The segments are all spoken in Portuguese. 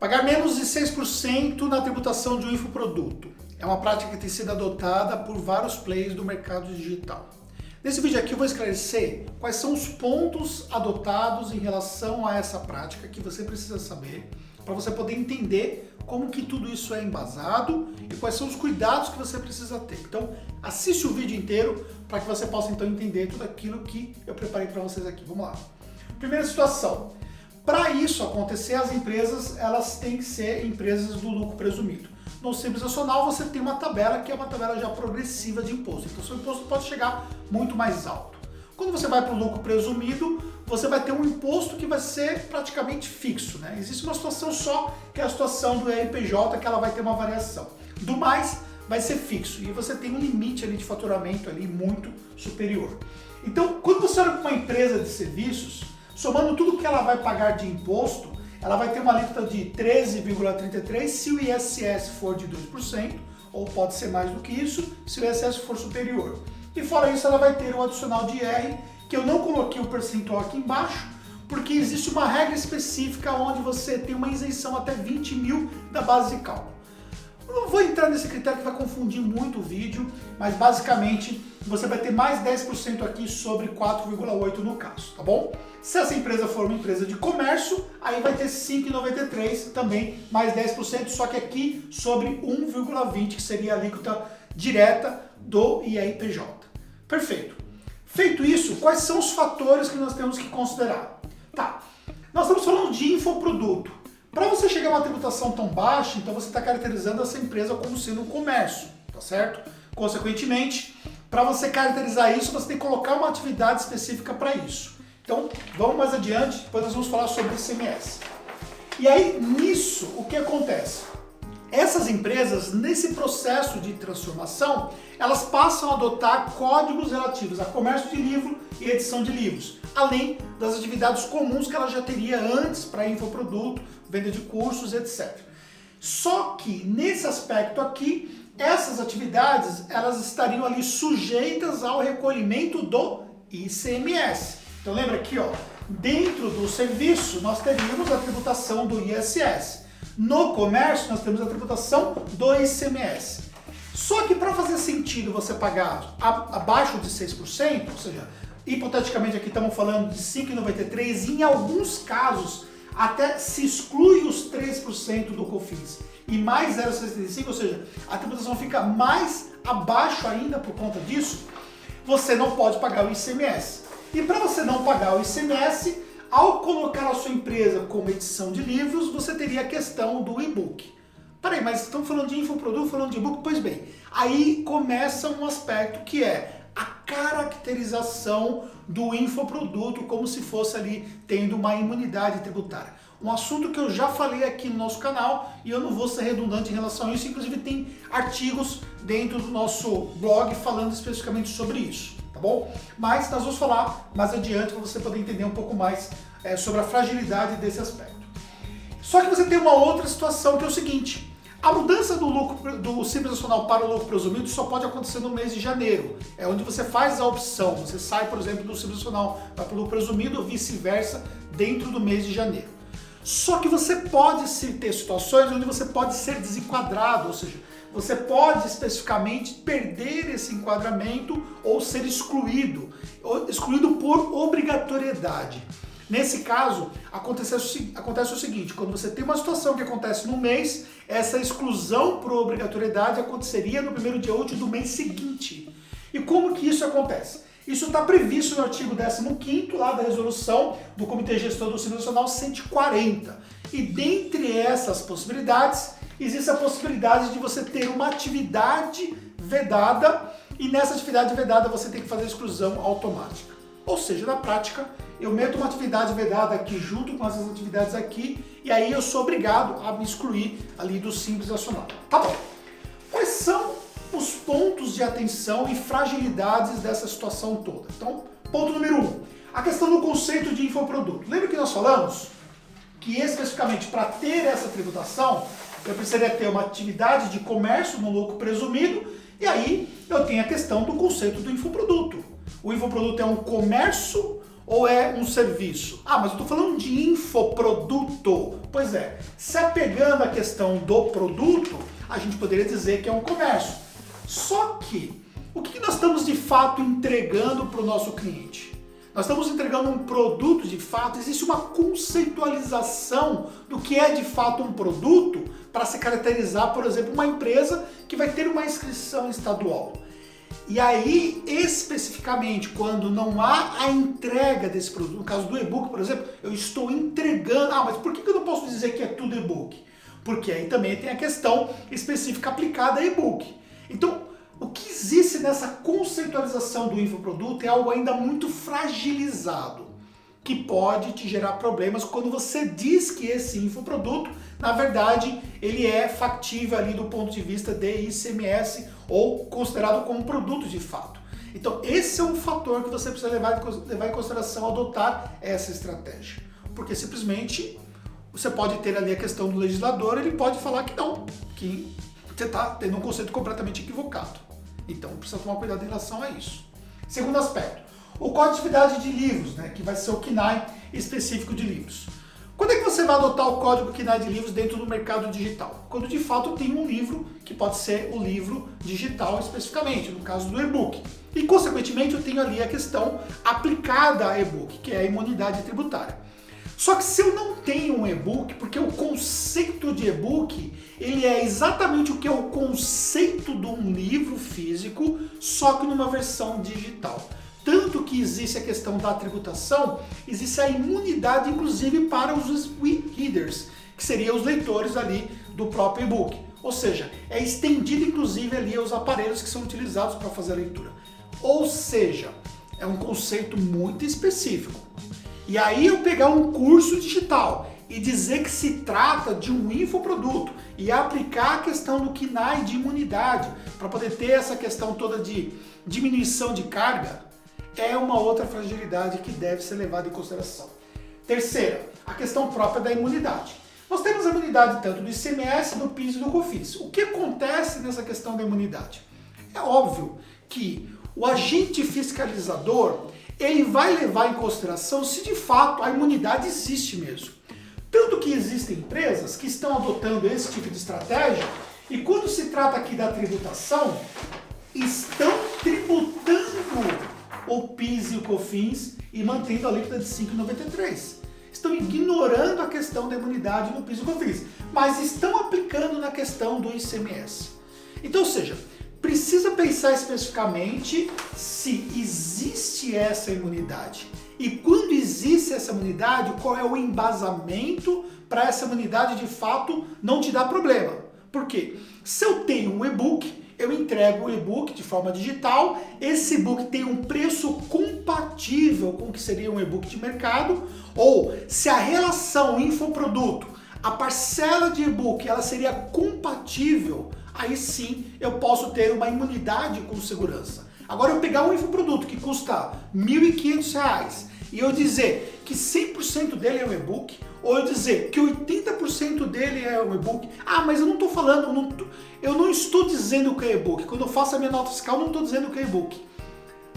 Pagar menos de 6% na tributação de um infoproduto é uma prática que tem sido adotada por vários players do mercado digital. Nesse vídeo aqui eu vou esclarecer quais são os pontos adotados em relação a essa prática que você precisa saber para você poder entender como que tudo isso é embasado e quais são os cuidados que você precisa ter. Então assiste o vídeo inteiro para que você possa então entender tudo aquilo que eu preparei para vocês aqui. Vamos lá. Primeira situação. Para isso acontecer, as empresas elas têm que ser empresas do lucro presumido. No Simples Nacional você tem uma tabela que é uma tabela já progressiva de imposto. Então seu imposto pode chegar muito mais alto. Quando você vai para o lucro presumido, você vai ter um imposto que vai ser praticamente fixo, né? Existe uma situação só, que é a situação do RPJ, que ela vai ter uma variação. Do mais, vai ser fixo. E você tem um limite ali de faturamento ali muito superior. Então, quando você olha para uma empresa de serviços, somando tudo que ela vai pagar de imposto, ela vai ter uma alíquota de 13,33% se o ISS for de 2%, ou pode ser mais do que isso, se o ISS for superior. E fora isso, ela vai ter um adicional de IR, que eu não coloquei o percentual aqui embaixo, porque existe uma regra específica onde você tem uma isenção até 20 mil da base de cálculo. Eu não vou entrar nesse critério que vai confundir muito o vídeo, mas basicamente você vai ter mais 10% aqui sobre 4,8% no caso, tá bom? Se essa empresa for uma empresa de comércio, aí vai ter 5,93% também, mais 10%, só que aqui sobre 1,20%, que seria a alíquota direta do IRPJ. Perfeito. Feito isso, quais são os fatores que nós temos que considerar? Tá, nós estamos falando de infoproduto. Para você chegar a uma tributação tão baixa, então você está caracterizando essa empresa como sendo um comércio, tá certo? Consequentemente, para você caracterizar isso, você tem que colocar uma atividade específica para isso. Então, vamos mais adiante, depois nós vamos falar sobre ICMS. E aí, nisso, o que acontece? Essas empresas, nesse processo de transformação, elas passam a adotar códigos relativos a comércio de livro e edição de livros, além das atividades comuns que ela já teria antes para infoproduto, venda de cursos, etc. Só que, nesse aspecto aqui, essas atividades elas estariam ali sujeitas ao recolhimento do ICMS. Então lembra aqui, ó, dentro do serviço nós teríamos a tributação do ISS. No comércio nós temos a tributação do ICMS. Só que para fazer sentido você pagar abaixo de 6%, ou seja, hipoteticamente aqui estamos falando de 5,93%, em alguns casos até se exclui os 3% do COFINS e mais 0,65%, ou seja, a tributação fica mais abaixo ainda por conta disso, você não pode pagar o ICMS. E para você não pagar o ICMS, ao colocar a sua empresa como edição de livros, você teria a questão do e-book. Peraí, mas estamos falando de infoproduto, falando de e-book? Pois bem, aí começa um aspecto que é a caracterização do infoproduto como se fosse ali tendo uma imunidade tributária. Um assunto que eu já falei aqui no nosso canal e eu não vou ser redundante em relação a isso, inclusive tem artigos dentro do nosso blog falando especificamente sobre isso, tá bom? Mas nós vamos falar mais adiante para você poder entender um pouco mais sobre a fragilidade desse aspecto. Só que você tem uma outra situação que é o seguinte: a mudança do lucro do Simples Nacional para o lucro presumido só pode acontecer no mês de janeiro. É onde você faz a opção. Você sai, por exemplo, do Simples Nacional para o lucro presumido ou vice-versa dentro do mês de janeiro. Só que você pode sim ter situações onde você pode ser desenquadrado, ou seja, você pode especificamente perder esse enquadramento ou ser excluído por obrigatoriedade. Nesse caso, acontece o seguinte: quando você tem uma situação que acontece no mês, essa exclusão por obrigatoriedade aconteceria no primeiro dia útil do mês seguinte. E como que isso acontece? Isso está previsto no artigo 15º lá da resolução do Comitê Gestor do Simples Nacional 140. E dentre essas possibilidades, existe a possibilidade de você ter uma atividade vedada e nessa atividade vedada você tem que fazer a exclusão automática. Ou seja, na prática, eu meto uma atividade vedada aqui junto com essas atividades aqui e aí eu sou obrigado a me excluir ali do Simples Nacional. Tá bom. Quais são os pontos de atenção e fragilidades dessa situação toda? Então, ponto número 1, a questão do conceito de infoproduto. Lembra que nós falamos que especificamente para ter essa tributação, eu precisaria ter uma atividade de comércio no lucro presumido e aí eu tenho a questão do conceito do infoproduto. O infoproduto é um comércio ou é um serviço? Ah, mas eu estou falando de infoproduto. Pois é, se apegando à questão do produto, a gente poderia dizer que é um comércio. Só que, o que nós estamos de fato entregando para o nosso cliente? Nós estamos entregando um produto de fato, existe uma conceitualização do que é de fato um produto para se caracterizar, por exemplo, uma empresa que vai ter uma inscrição estadual. E aí, especificamente, quando não há a entrega desse produto, no caso do e-book, por exemplo, eu estou entregando... Ah, mas por que eu não posso dizer que é tudo e-book? Porque aí também tem a questão específica aplicada a e-book. Então, o que existe nessa conceitualização do infoproduto é algo ainda muito fragilizado, que pode te gerar problemas quando você diz que esse infoproduto, na verdade, ele é factível ali do ponto de vista de ICMS ou considerado como produto de fato. Então, esse é um fator que você precisa levar em consideração ao adotar essa estratégia. Porque simplesmente você pode ter ali a questão do legislador, ele pode falar que não, que você está tendo um conceito completamente equivocado. Então, precisa tomar cuidado em relação a isso. Segundo aspecto, o Código de Atividade de Livros, né, que vai ser o CNAE específico de livros. Quando é que você vai adotar o Código CNAE de livros dentro do mercado digital? Quando de fato tem um livro, que pode ser o livro digital especificamente, no caso do e-book. E, consequentemente, eu tenho ali a questão aplicada a e-book, que é a imunidade tributária. Só que se eu não tenho um e-book, porque o conceito de e-book, ele é exatamente o que é o conceito de um livro físico, só que numa versão digital. Tanto que existe a questão da tributação, existe a imunidade inclusive para os e-readers, que seriam os leitores ali do próprio e-book. Ou seja, é estendido inclusive ali aos aparelhos que são utilizados para fazer a leitura. Ou seja, é um conceito muito específico. E aí eu pegar um curso digital e dizer que se trata de um infoproduto e aplicar a questão do CNAE de imunidade para poder ter essa questão toda de diminuição de carga, é uma outra fragilidade que deve ser levada em consideração. Terceira, a questão própria da imunidade. Nós temos a imunidade tanto do ICMS, do PIS e do COFINS. O que acontece nessa questão da imunidade? É óbvio que o agente fiscalizador ele vai levar em consideração se de fato a imunidade existe mesmo. Tanto que existem empresas que estão adotando esse tipo de estratégia e quando se trata aqui da tributação, estão tributando o PIS e o COFINS e mantendo a alíquota de 5,93. Estão ignorando a questão da imunidade no PIS e COFINS, mas estão aplicando na questão do ICMS. Então, ou seja, precisa pensar especificamente se existe essa imunidade. E quando existe essa imunidade, qual é o embasamento para essa imunidade de fato não te dar problema. Por quê? Se eu tenho um e-book, eu entrego o e-book de forma digital, esse e-book tem um preço compatível com o que seria um e-book de mercado, ou se a relação infoproduto, a parcela de e-book, ela seria compatível, aí sim eu posso ter uma imunidade com segurança. Agora eu pegar um infoproduto que custa R$ 1.500 e eu dizer que 100% dele é um e-book, ou eu dizer que 80% dele é um e-book, ah, mas eu não estou falando, eu não estou dizendo que é e-book. Quando eu faço a minha nota fiscal, eu não estou dizendo que é e-book.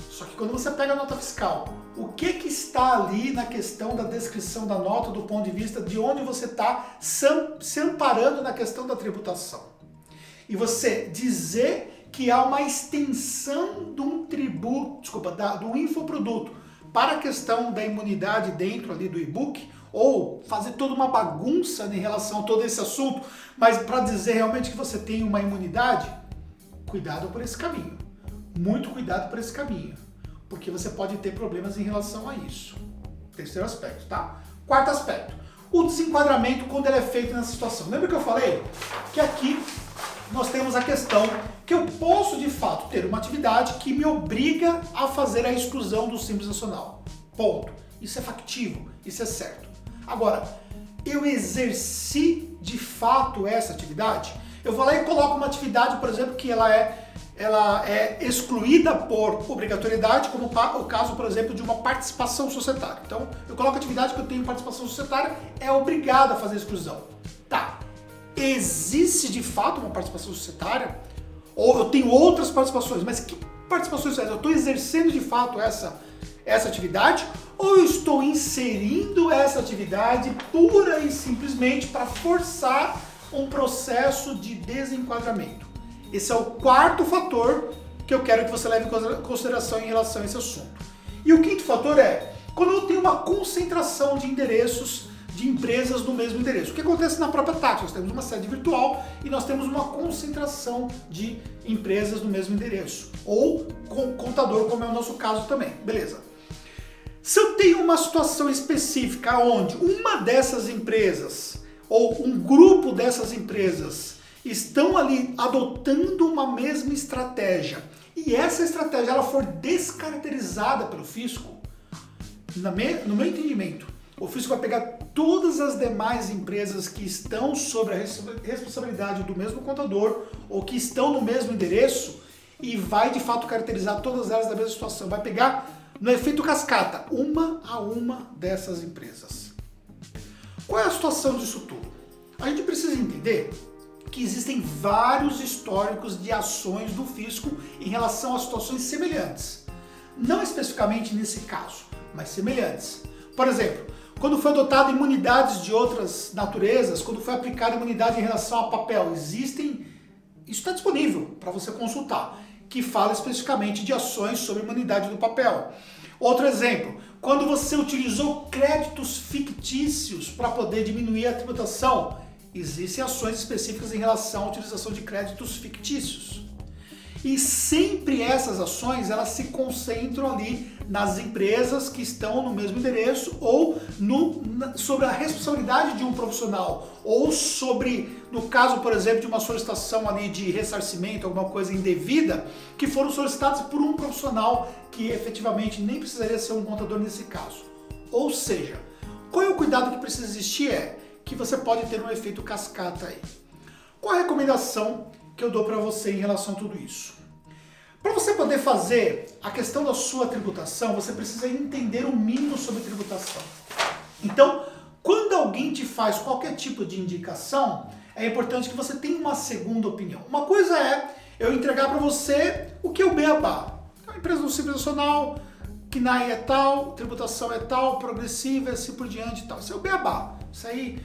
Só que quando você pega a nota fiscal, o que está ali na questão da descrição da nota do ponto de vista de onde você está se amparando na questão da tributação? E você dizer que há uma extensão de um tributo, do infoproduto para a questão da imunidade dentro ali do e-book, ou fazer toda uma bagunça em relação a todo esse assunto, mas para dizer realmente que você tem uma imunidade, cuidado por esse caminho. Muito cuidado por esse caminho, porque você pode ter problemas em relação a isso. Terceiro aspecto, tá? Quarto aspecto, o desenquadramento quando ele é feito nessa situação. Lembra que eu falei que aqui nós temos a questão que eu posso de fato ter uma atividade que me obriga a fazer a exclusão do Simples Nacional. Ponto. Isso é factível, isso é certo. Agora, eu exerci de fato essa atividade? Eu vou lá e coloco uma atividade, por exemplo, que ela é excluída por obrigatoriedade, como o caso, por exemplo, de uma participação societária. Então, eu coloco a atividade que eu tenho participação societária, é obrigado a fazer exclusão. Tá. Existe de fato uma participação societária? Ou eu tenho outras participações, mas que participações societárias? Eu estou exercendo de fato essa atividade? ou eu estou inserindo essa atividade pura e simplesmente para forçar um processo de desenquadramento? Esse é o quarto fator que eu quero que você leve em consideração em relação a esse assunto. E o quinto fator é quando eu tenho uma concentração de endereços de empresas no mesmo endereço. O que acontece na própria Tati? Nós temos uma sede virtual e nós temos uma concentração de empresas no mesmo endereço. Ou com contador, como é o nosso caso também. Beleza. Se eu tenho uma situação específica onde uma dessas empresas ou um grupo dessas empresas estão ali adotando uma mesma estratégia e essa estratégia ela for descaracterizada pelo fisco, no meu entendimento, o fisco vai pegar todas as demais empresas que estão sob a responsabilidade do mesmo contador ou que estão no mesmo endereço e vai de fato caracterizar todas elas da mesma situação. Vai pegar no efeito cascata, uma a uma dessas empresas. Qual é a situação disso tudo? A gente precisa entender que existem vários históricos de ações do fisco em relação a situações semelhantes. Não especificamente nesse caso, mas semelhantes. Por exemplo, quando foi adotada imunidades de outras naturezas, quando foi aplicada imunidade em relação a papel, isso está disponível para você consultar, que fala especificamente de ações sobre imunidade do papel. Outro exemplo, quando você utilizou créditos fictícios para poder diminuir a tributação, existem ações específicas em relação à utilização de créditos fictícios. E sempre essas ações elas se concentram ali nas empresas que estão no mesmo endereço ou sobre a responsabilidade de um profissional ou sobre, no caso, por exemplo, de uma solicitação ali de ressarcimento, alguma coisa indevida, que foram solicitadas por um profissional que efetivamente nem precisaria ser um contador nesse caso. Ou seja, qual é o cuidado que precisa existir é que você pode ter um efeito cascata aí. Qual a recomendação que eu dou para você em relação a tudo isso? Para você poder fazer a questão da sua tributação, você precisa entender o mínimo sobre tributação. Então, quando alguém te faz qualquer tipo de indicação, é importante que você tenha uma segunda opinião. Uma coisa é eu entregar para você o que é o beabá. A empresa do Simples Nacional, KNAI é tal, tributação é tal, progressiva, assim por diante e tal. Isso é o beabá. Isso aí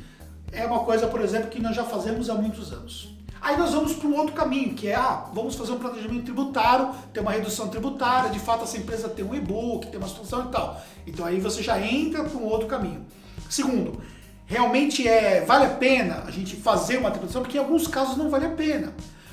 é uma coisa, por exemplo, que nós já fazemos há muitos anos. Aí nós vamos para um outro caminho, que é, vamos fazer um planejamento tributário, ter uma redução tributária, de fato essa empresa tem um e-book, tem uma situação e tal. Então aí você já entra para um outro caminho. Segundo, realmente vale a pena a gente fazer uma tributação, porque em alguns casos não vale a pena.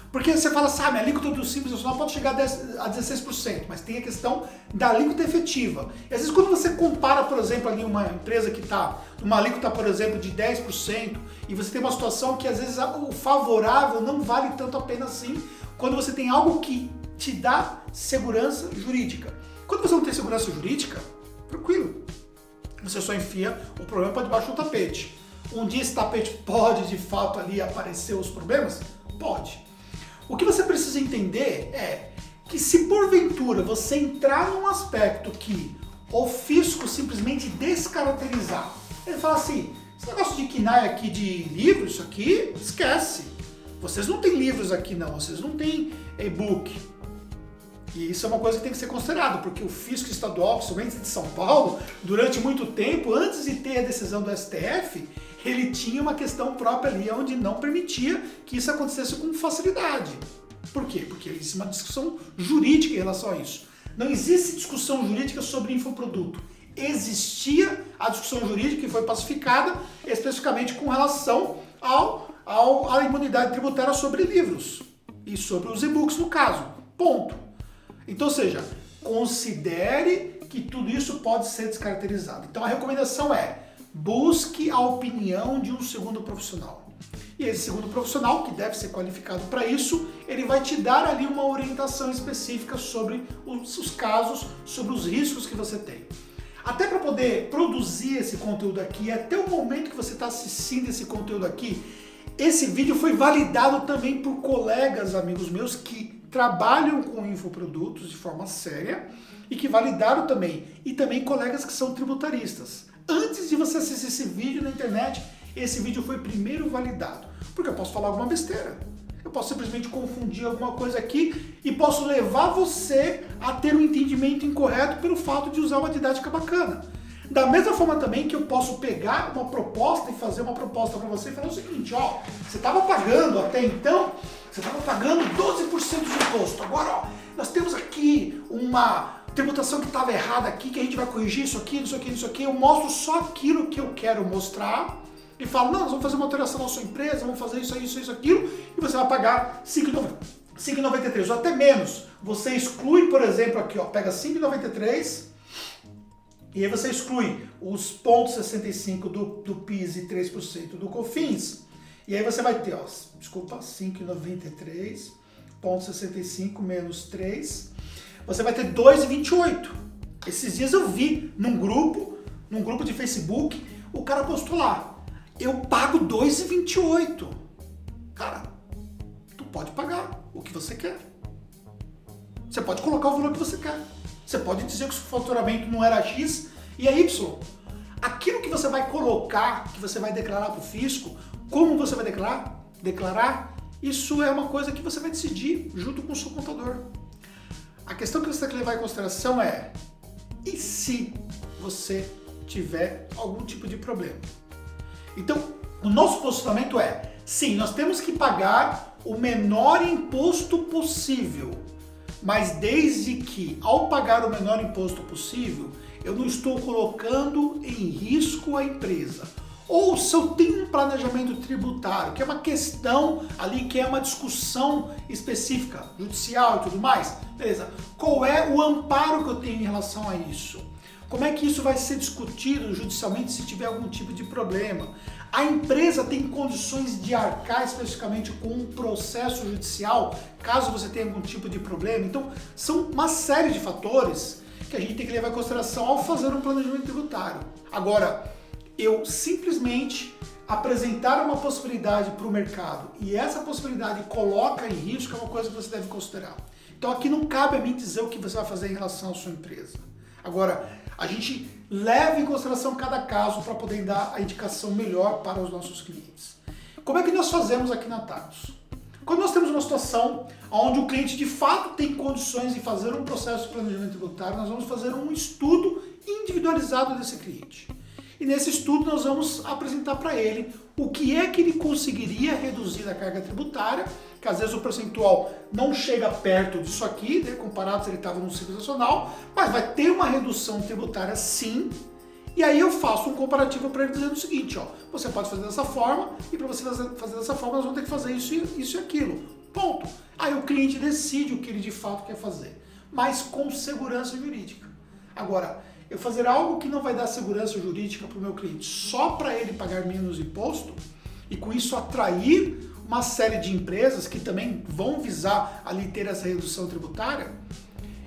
Porque você fala assim, a alíquota do Simples Nacional pode chegar a 16%, mas tem a questão da alíquota efetiva. E às vezes quando você compara, por exemplo, ali uma empresa que está numa alíquota, por exemplo, de 10%, e você tem uma situação que às vezes o favorável não vale tanto a pena assim, quando você tem algo que te dá segurança jurídica. Quando você não tem segurança jurídica, tranquilo. Você só enfia o problema para debaixo do tapete. Um dia esse tapete pode de fato ali aparecer os problemas? Pode. O que você precisa entender é que se porventura você entrar num aspecto que o fisco simplesmente descaracterizar, ele fala assim, esse negócio de KNAI aqui de livros, isso aqui, esquece. Vocês não têm livros aqui não, vocês não têm e-book. E isso é uma coisa que tem que ser considerado, porque o fisco estadual, principalmente de São Paulo, durante muito tempo, antes de ter a decisão do STF, ele tinha uma questão própria ali, onde não permitia que isso acontecesse com facilidade. Por quê? Porque existe uma discussão jurídica em relação a isso. Não existe discussão jurídica sobre infoproduto. Existia a discussão jurídica que foi pacificada especificamente com relação à imunidade tributária sobre livros e sobre os e-books no caso. Ponto. Então, ou seja, considere que tudo isso pode ser descaracterizado. Então a recomendação é busque a opinião de um segundo profissional. E esse segundo profissional, que deve ser qualificado para isso, ele vai te dar ali uma orientação específica sobre os casos, sobre os riscos que você tem. Até para poder produzir esse conteúdo aqui, até o momento que você está assistindo esse conteúdo aqui, esse vídeo foi validado também por colegas, amigos meus, que trabalham com infoprodutos de forma séria e que validaram também. E também colegas que são tributaristas. Antes de você assistir esse vídeo na internet, esse vídeo foi primeiro validado. Porque eu posso falar alguma besteira. Eu posso simplesmente confundir alguma coisa aqui e posso levar você a ter um entendimento incorreto pelo fato de usar uma didática bacana. Da mesma forma também que eu posso pegar uma proposta e fazer uma proposta para você e falar o seguinte, ó, você estava pagando até então, você estava pagando 12% de imposto. Agora, ó, nós temos aqui uma tributação que estava errada aqui, que a gente vai corrigir isso aqui, isso aqui, isso aqui. Eu mostro só aquilo que eu quero mostrar e falo, não, nós vamos fazer uma alteração na sua empresa, vamos fazer isso, isso, aquilo, e você vai pagar R$ 5,93 ou até menos. Você exclui, por exemplo, aqui, ó, pega 5,93 e aí você exclui os pontos 65 do PIS e 3% do COFINS. E aí você vai ter, ó, desculpa, 5,93, ponto 65 menos 3, você vai ter 2,28. Esses dias eu vi num grupo de Facebook, o cara postou lá, eu pago 2,28. Cara, tu pode pagar o que você quer. Você pode colocar o valor que você quer. Você pode dizer que o seu faturamento não era X e é Y. Aquilo que você vai colocar, que você vai declarar para o fisco, como você vai declarar, isso é uma coisa que você vai decidir junto com o seu contador. A questão que você tem que levar em consideração é, e se você tiver algum tipo de problema? Então, o nosso posicionamento é, sim, nós temos que pagar o menor imposto possível, mas desde que, ao pagar o menor imposto possível, eu não estou colocando em risco a empresa. Ou se eu tenho um planejamento tributário, que é uma questão ali, que é uma discussão específica, judicial e tudo mais, beleza? Qual é o amparo que eu tenho em relação a isso? Como é que isso vai ser discutido judicialmente se tiver algum tipo de problema? A empresa tem condições de arcar especificamente com um processo judicial, caso você tenha algum tipo de problema? Então, são uma série de fatores que a gente tem que levar em consideração ao fazer um planejamento tributário. Agora, eu simplesmente apresentar uma possibilidade para o mercado e essa possibilidade coloca em risco é uma coisa que você deve considerar. Então aqui não cabe a mim dizer o que você vai fazer em relação à sua empresa. Agora, a gente leva em consideração cada caso para poder dar a indicação melhor para os nossos clientes. Como é que nós fazemos aqui na Tagus? Quando nós temos uma situação onde o cliente de fato tem condições de fazer um processo de planejamento tributário, nós vamos fazer um estudo individualizado desse cliente. E nesse estudo nós vamos apresentar para ele o que é que ele conseguiria reduzir da carga tributária, que às vezes o percentual não chega perto disso aqui, né, comparado se ele estava no Simples Nacional, mas vai ter uma redução tributária sim. E aí eu faço um comparativo para ele dizendo o seguinte, ó, você pode fazer dessa forma e para você fazer dessa forma nós vamos ter que fazer isso e aquilo. Ponto. Aí o cliente decide o que ele de fato quer fazer, mas com segurança jurídica. Agora, eu fazer algo que não vai dar segurança jurídica para o meu cliente só para ele pagar menos imposto e com isso atrair uma série de empresas que também vão visar ali ter essa redução tributária,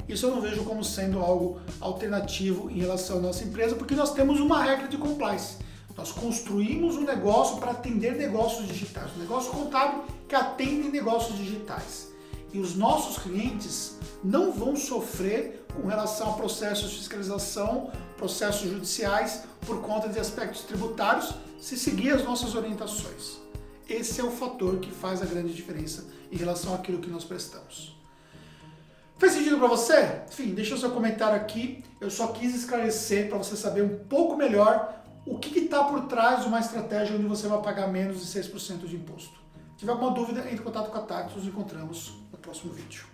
isso eu não vejo como sendo algo alternativo em relação à nossa empresa, porque nós temos uma regra de compliance. Nós construímos um negócio para atender negócios digitais, um negócio contábil que atende negócios digitais. E os nossos clientes não vão sofrer com relação a processos de fiscalização, processos judiciais, por conta de aspectos tributários, se seguir as nossas orientações. Esse é o fator que faz a grande diferença em relação àquilo que nós prestamos. Fez sentido para você? Enfim, deixa o seu comentário aqui. Eu só quis esclarecer para você saber um pouco melhor o que está por trás de uma estratégia onde você vai pagar menos de 6% de imposto. Se tiver alguma dúvida, entre em contato com a Tagus, nos encontramos no próximo vídeo.